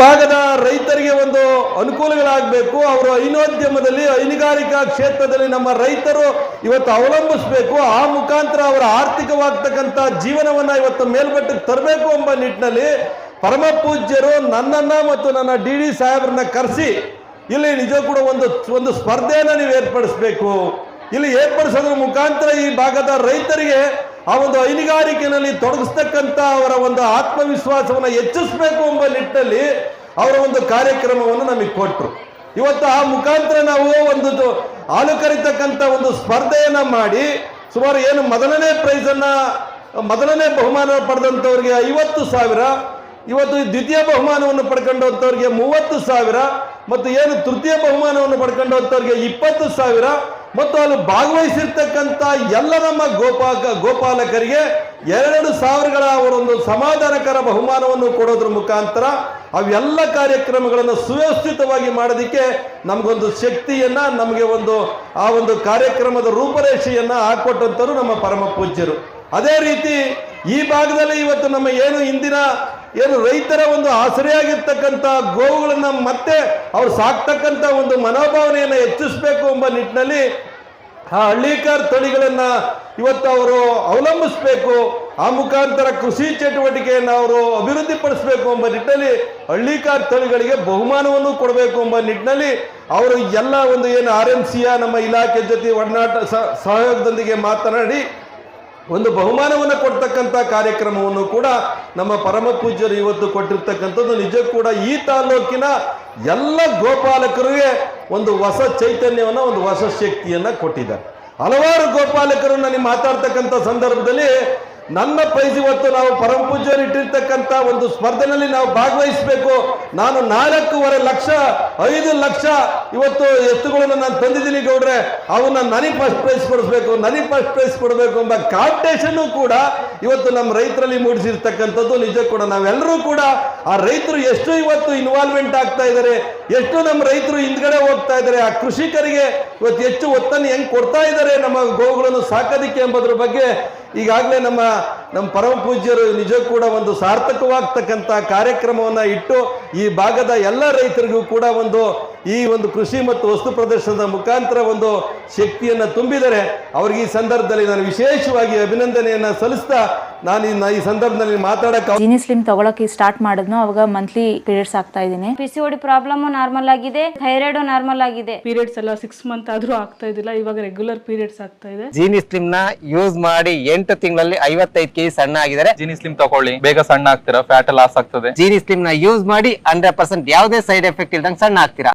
ಭಾಗದ ರೈತರಿಗೆ ಒಂದು ಅನುಕೂಲಗಳಾಗಬೇಕು. ಅವರು ಹೈನೋದ್ಯಮದಲ್ಲಿ ಹೈನುಗಾರಿಕಾ ಕ್ಷೇತ್ರದಲ್ಲಿ ನಮ್ಮ ರೈತರು ಇವತ್ತು ಅವಲಂಬಿಸಬೇಕು. ಆ ಮುಖಾಂತರ ಅವರ ಆರ್ಥಿಕವಾಗ್ತಕ್ಕಂಥ ಜೀವನವನ್ನ ಇವತ್ತು ಮೇಲ್ಮಟ್ಟಕ್ಕೆ ತರಬೇಕು ಎಂಬ ನಿಟ್ಟಿನಲ್ಲಿ ಪರಮ ಪೂಜ್ಯರು ನನ್ನನ್ನ ಮತ್ತು ನನ್ನ ಡಿ ಸಾಹೇಬ್ರನ್ನ ಕರೆಸಿ ಇಲ್ಲಿ ನಿಜ ಕೂಡ ಒಂದು ಸ್ಪರ್ಧೆಯನ್ನು ನೀವು ಏರ್ಪಡಿಸಬೇಕು. ಇಲ್ಲಿ ಏರ್ಪಡಿಸೋದ್ರ ಮುಖಾಂತರ ಈ ಭಾಗದ ರೈತರಿಗೆ ಆ ಒಂದು ಹೈನುಗಾರಿಕೆಯಲ್ಲಿ ತೊಡಗಿಸ್ತಕ್ಕಂಥ ಅವರ ಒಂದು ಆತ್ಮವಿಶ್ವಾಸವನ್ನು ಹೆಚ್ಚಿಸಬೇಕು ಎಂಬ ನಿಟ್ಟಿನಲ್ಲಿ ಅವರ ಒಂದು ಕಾರ್ಯಕ್ರಮವನ್ನು ನಮಗೆ ಕೊಟ್ಟರು. ಇವತ್ತು ಆ ಮುಖಾಂತರ ನಾವು ಒಂದು ಹಾಲು ಕರಿತಕ್ಕಂಥ ಒಂದು ಸ್ಪರ್ಧೆಯನ್ನ ಮಾಡಿ ಸುಮಾರು ಏನು ಮೊದಲನೇ ಬಹುಮಾನ ಪಡೆದಂಥವ್ರಿಗೆ 50,000, ಇವತ್ತು ದ್ವಿತೀಯ ಬಹುಮಾನವನ್ನು ಪಡ್ಕೊಂಡಂಥವ್ರಿಗೆ 30,000 ಮತ್ತು ಏನು ತೃತೀಯ ಬಹುಮಾನವನ್ನು ಪಡ್ಕೊಂಡಂಥವ್ರಿಗೆ 20,000 ಮತ್ತು ಅಲ್ಲಿ ಭಾಗವಹಿಸಿರ್ತಕ್ಕಂಥ ಎಲ್ಲ ನಮ್ಮ ಗೋಪಾಲಕರಿಗೆ 2,000ಗಳ ಅವರೊಂದು ಸಮಾಧಾನಕರ ಬಹುಮಾನವನ್ನು ಕೊಡೋದ್ರ ಮುಖಾಂತರ ಅವೆಲ್ಲ ಕಾರ್ಯಕ್ರಮಗಳನ್ನು ಸುವ್ಯವಸ್ಥಿತವಾಗಿ ಮಾಡೋದಕ್ಕೆ ನಮಗೊಂದು ಶಕ್ತಿಯನ್ನ ನಮಗೆ ಆ ಒಂದು ಕಾರ್ಯಕ್ರಮದ ರೂಪರೇಷೆಯನ್ನ ಹಾಕೊಟ್ಟಂತರು ನಮ್ಮ ಪರಮ ಪೂಜ್ಯರು. ಅದೇ ರೀತಿ ಈ ಭಾಗದಲ್ಲಿ ಇವತ್ತು ನಮ್ಮ ಏನು ರೈತರ ಒಂದು ಆಸರೆಯಾಗಿರ್ತಕ್ಕಂಥ ಗೋವುಗಳನ್ನ ಮತ್ತೆ ಅವ್ರು ಸಾಕ್ತಕ್ಕಂಥ ಒಂದು ಮನೋಭಾವನೆಯನ್ನು ಹೆಚ್ಚಿಸಬೇಕು ಎಂಬ ನಿಟ್ಟಿನಲ್ಲಿ ಆ ಹಳ್ಳಿಕಾರ್ ತಳಿಗಳನ್ನ ಇವತ್ತು ಅವರು ಅವಲಂಬಿಸಬೇಕು. ಆ ಮುಖಾಂತರ ಕೃಷಿ ಚಟುವಟಿಕೆಯನ್ನು ಅವರು ಅಭಿವೃದ್ಧಿಪಡಿಸಬೇಕು ಎಂಬ ನಿಟ್ಟಿನಲ್ಲಿ ಹಳ್ಳಿಕಾರ್ ತಳಿಗಳಿಗೆ ಬಹುಮಾನವನ್ನು ಕೊಡಬೇಕು ಎಂಬ ನಿಟ್ಟಿನಲ್ಲಿ ಅವರು ಎಲ್ಲ ಏನು RMCಯ ನಮ್ಮ ಇಲಾಖೆ ಜೊತೆ ಒಡನಾಟ ಸಹಯೋಗದೊಂದಿಗೆ ಮಾತನಾಡಿ ಒಂದು ಬಹುಮಾನವನ್ನು ಕೊಡ್ತಕ್ಕಂಥ ಕಾರ್ಯಕ್ರಮವನ್ನು ಕೂಡ ನಮ್ಮ ಪರಮ ಪೂಜ್ಯರು ಇವತ್ತು ಕೊಟ್ಟಿರ್ತಕ್ಕಂಥದ್ದು ನಿಜ ಕೂಡ ಈ ತಾಲೂಕಿನ ಎಲ್ಲ ಗೋಪಾಲಕರಿಗೆ ಒಂದು ಹೊಸ ಚೈತನ್ಯವನ್ನು, ಒಂದು ಹೊಸ ಶಕ್ತಿಯನ್ನ ಕೊಟ್ಟಿದ್ದಾರೆ. ಹಲವಾರು ಗೋಪಾಲಕರು ನನಗೆ ಮಾತಾಡ್ತಕ್ಕಂಥ ಸಂದರ್ಭದಲ್ಲಿ ನನ್ನ ಪ್ರೈಸ್ ಇವತ್ತು ನಾವು ಪರಮ ಪೂಜ್ಯರು ಇಟ್ಟಿರ್ತಕ್ಕಂಥ ಒಂದು ಸ್ಪರ್ಧೆಯಲ್ಲಿ ನಾವು ಭಾಗವಹಿಸಬೇಕು, ನಾನು 4.5 ಲಕ್ಷ 5 ಲಕ್ಷ ಇವತ್ತು ಎತ್ತುಗಳನ್ನು ನಾನು ತಂದಿದ್ದೀನಿ ಗೌಡ್ರೆ, ಅವನ್ನ ನನಗೆ ಫಸ್ಟ್ ಪ್ರೈಸ್ ಕೊಡಬೇಕು ಎಂಬ ಕಾಂಪಿಟೇಷನ್ ಕೂಡ ಇವತ್ತು ನಮ್ಮ ರೈತರಲ್ಲಿ ಮೂಡಿಸಿರ್ತಕ್ಕಂಥದ್ದು ನಿಜ ಕೂಡ. ನಾವೆಲ್ಲರೂ ಕೂಡ ಆ ರೈತರು ಎಷ್ಟು ಇವತ್ತು ಇನ್ವಾಲ್ವ್ಮೆಂಟ್ ಆಗ್ತಾ ಇದ್ದಾರೆ, ಎಷ್ಟು ನಮ್ಮ ರೈತರು ಹಿಂದ್ಗಡೆ ಹೋಗ್ತಾ ಇದ್ದಾರೆ, ಆ ಕೃಷಿಕರಿಗೆ ಇವತ್ತು ಹೆಚ್ಚು ಒತ್ತನ್ನು ಹೆಂಗ್ ಕೊಡ್ತಾ ಇದ್ದಾರೆ ನಮ್ಮ ಗೋವುಗಳನ್ನು ಸಾಕೋದಿಕ್ಕೆ ಎಂಬುದ್ರ ಬಗ್ಗೆ ಈಗಾಗಲೇ ನಮ್ಮ ಪರಮ ಪೂಜ್ಯರು ನಿಜ ಕೂಡ ಒಂದು ಸಾರ್ಥಕವಾಗ್ತಕ್ಕಂಥ ಕಾರ್ಯಕ್ರಮವನ್ನು ಇಟ್ಟು ಈ ಭಾಗದ ಎಲ್ಲ ರೈತರಿಗೂ ಕೂಡ ಈ ಒಂದು ಕೃಷಿ ಮತ್ತು ವಸ್ತು ಪ್ರದರ್ಶನದ ಮುಖಾಂತರ ಒಂದು ಶಕ್ತಿಯನ್ನು ತುಂಬಿದರೆ ಅವರಿಗೆ ಈ ಸಂದರ್ಭದಲ್ಲಿ ನಾನು ವಿಶೇಷವಾಗಿ ಅಭಿನಂದನೆಯನ್ನು ಸಲ್ಲಿಸ್ತಾ ನಾನು ಈ ಸಂದರ್ಭದಲ್ಲಿ ಮಾತಾಡಕ್ಕೆ ಜೀನಿ ಸ್ಲಿಮ್ ತಗೊಳಕ್ಕೆ ಸ್ಟಾರ್ಟ್ ಮಾಡಿದ್ನೋ ಅವಾಗ ಮಂತ್ಲಿ ಪೀರಿಯಡ್ಸ್ ಆಗ್ತಾ ಇದ್ದೀನಿ. PCOD ಪ್ರಾಬ್ಲಮ್ ನಾರ್ಮಲ್ ಆಗಿದೆ, ಥೈರಾಯ್ಡ್ ನಾರ್ಮಲ್ ಆಗಿದೆ. ಪೀರಿಯಡ್ಸ್ ಎಲ್ಲ 6 ಮಂತ್ ಆದ್ರೂ ಆಗ್ತಾ ಇದ್ದಿಲ್ಲ, ಇವಾಗ ರೆಗ್ಯುಲರ್ ಪೀರಿಯಡ್ಸ್ ಆಗ್ತಾ ಇದೆ. ಜೀನಿ ಸ್ಲಿಮ್ ನ ಯೂಸ್ ಮಾಡಿ 8 ತಿಂಗಳಲ್ಲಿ 55 kg ಸಣ್ಣ ಆಗಿದ್ದಾರೆ. ಜೀನಿ ಸ್ಲಿಮ್ ತಗೊಳ್ಳಿ, ಬೇಗ ಸಣ್ಣ ಆಗ್ತೀರಾ, ಫ್ಯಾಟ್ ಲಾಸ್ ಆಗ್ತದೆ. ಜೀನಿ ಸ್ಲಿಮ್ ನ ಯೂಸ್ ಮಾಡಿ 100% ಯಾವುದೇ ಸೈಡ್ ಎಫೆಕ್ಟ್ ಇಲ್ದಂಗೆ ಸಣ್ಣ ಆಗ್ತೀರಾ.